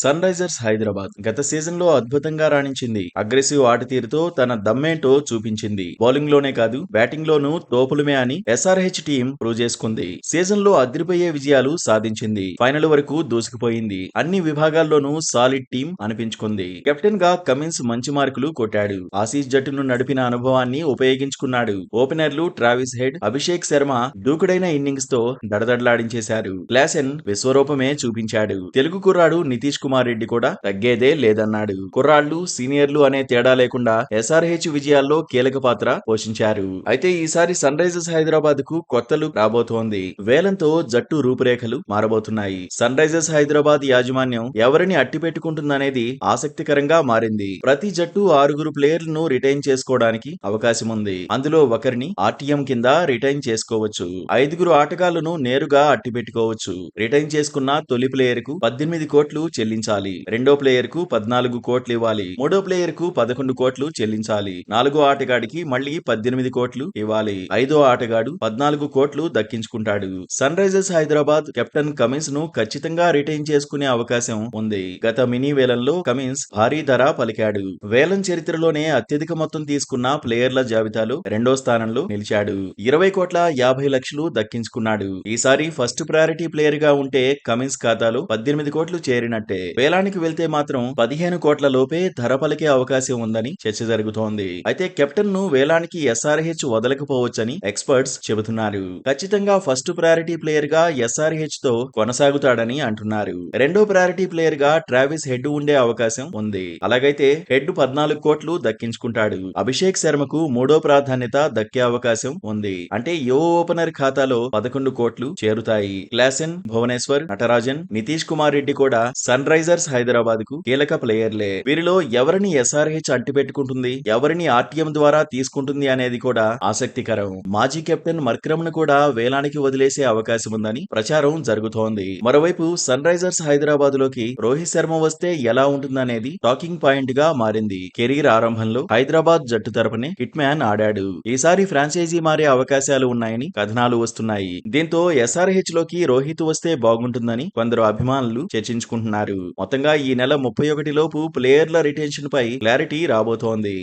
Sun Risers Hyderabad గత season లో అద్భుతంగా రాణించింది. అగ్రెసివ్ ఆటతీరుతో తన దమ్మేంటో చూపించింది. బౌలింగ్ లోనే కాదు బ్యాటింగ్ లోనూ తోపులమే అని ఎస్ఆర్హెచ్ టీం ప్రూవ్ చేసుకుంది. సీజన్ లో అదిరిపోయే విజయాలు సాధించింది. ఫైనల్ వరకు దూసుకుపోయింది. అన్ని విభాగాల్లోనూ సాలిడ్ టీం అనిపించుకుంది. కెప్టెన్ గా కమిన్స్ మంచి మార్కులు కొట్టాడు. ఆసీస్ జట్టును నడిపిన అనుభవాన్ని ఉపయోగించుకున్నాడు. ఓపెనర్లు ట్రావిస్ హెడ్, అభిషేక్ శర్మ దూకుడైన ఇన్నింగ్స్ తో దడదడలాడించేశారు. క్లాసెన్ విశ్వరూపమే చూపించాడు. తెలుగు కుర్రాడు నితీష్ కుమార్ రెడ్డి కూడా తగ్గేదే లేదన్నాడు. కుర్రాళ్లు సీనియర్లు అనే తేడా లేకుండా ఎస్ఆర్హెచ్ విజయాల్లో కీలక పాత్ర పోషించారు. అయితే ఈసారి సన్ రైజర్స్ హైదరాబాద్ కు కొత్త లుక్ రాబోతోంది. వేలంతో జట్టు రూపురేఖలు మారబోతున్నాయి. సన్ రైజర్స్ హైదరాబాద్ యాజమాన్యం ఎవరిని అట్టి పెట్టుకుంటుందనేది ఆసక్తికరంగా మారింది. ప్రతి జట్టు 6 ప్లేయర్లను రిటైన్ చేసుకోవడానికి అవకాశం ఉంది. అందులో ఒకరిని ఆర్టీఎం కింద రిటైన్ చేసుకోవచ్చు. 5 ఆటగాళ్లను నేరుగా అట్టి పెట్టుకోవచ్చు. రిటైన్ చేసుకున్న తొలి ప్లేయర్ కు 18 కోట్లు చెల్లించాలి. రెండో ప్లేయర్ కు 14 కోట్లు ఇవ్వాలి. మూడో ప్లేయర్ కు 11 కోట్లు చెల్లించాలి. నాలుగో ఆటగాడికి మళ్ళీ 18 కోట్లు ఇవ్వాలి. ఐదో ఆటగాడు 14 కోట్లు దక్కించుకుంటాడు. Sunrisers Hyderabad captain Cummins ను ఖచ్చితంగా రిటైన్ చేసుకునే అవకాశం ఉంది. గత మినీ వేలంలో కమిన్స్ భారీ ధర పలికాడు. వేలం చరిత్రలోనే అత్యధిక మొత్తం తీసుకున్న ప్లేయర్ల జాబితాలో రెండో స్థానంలో నిలిచాడు. 20 కోట్ల 50 లక్షలు దక్కించుకున్నాడు. ఈసారి ఫస్ట్ ప్రయారిటీ ప్లేయర్ గా ఉంటే కమిన్స్ ఖాతాలో 18 కోట్లు చేరినట్టే. వేలానికి వెళ్తే మాత్రం 15 కోట్ల లోపే ధర పలికే అవకాశం ఉందని చర్చ జరుగుతోంది. అయితే కెప్టెన్ ను వేలానికి ఎస్ఆర్హెచ్ వదలకపోవచ్చని ఎక్స్పర్ట్స్ చెబుతున్నారు. ఖచ్చితంగా ఫస్ట్ ప్రయారిటీ ప్లేయర్ గా ఎస్ఆర్హెచ్ తో కొనసాగుతాడని అంటున్నారు. రెండో ప్రయారిటీ ప్లేయర్ గా ట్రావిస్ హెడ్ ఉండే అవకాశం ఉంది. అలాగైతే హెడ్ 14 కోట్లు దక్కించుకుంటాడు. అభిషేక్ శర్మకు మూడో ప్రాధాన్యత దక్కే అవకాశం ఉంది. అంటే యువ ఓపెనర్ ఖాతాలో 11 కోట్లు చేరుతాయి. క్లాసెన్, భువనేశ్వర్, నటరాజన్, నితీష్ కుమార్ రెడ్డి కూడా సన్ రైజర్స్ హైదరాబాద్ కు కీలక ప్లేయర్లే. వీరిలో ఎవరిని ఎస్ఆర్హెచ్ అంటిపెట్టుకుంటుంది, ఎవరిని ఆర్టీఎం ద్వారా తీసుకుంటుంది అనేది కూడా ఆసక్తికరం. మాజీ కెప్టెన్ మర్క్రమ్ ను కూడా వేలానికి వదిలేసే అవకాశం ఉందని ప్రచారం జరుగుతోంది. మరోవైపు సన్ రైజర్స్ హైదరాబాద్ లోకి రోహిత్ శర్మ వస్తే ఎలా ఉంటుందనేది టాకింగ్ పాయింట్ గా మారింది. కెరీర్ ఆరంభంలో హైదరాబాద్ జట్టు తరపునే హిట్ మ్యాన్ ఆడాడు. ఈసారి ఫ్రాంచైజీ మారే అవకాశాలు ఉన్నాయని కథనాలు వస్తున్నాయి. దీంతో ఎస్ఆర్హెచ్ లోకి రోహిత్ వస్తే బాగుంటుందని కొందరు అభిమానులు చర్చించుకుంటున్నారు. మొత్తంగా ఈ నెల 31 లోపు ప్లేయర్ల రిటెన్షన్ పై క్లారిటీ రాబోతోంది.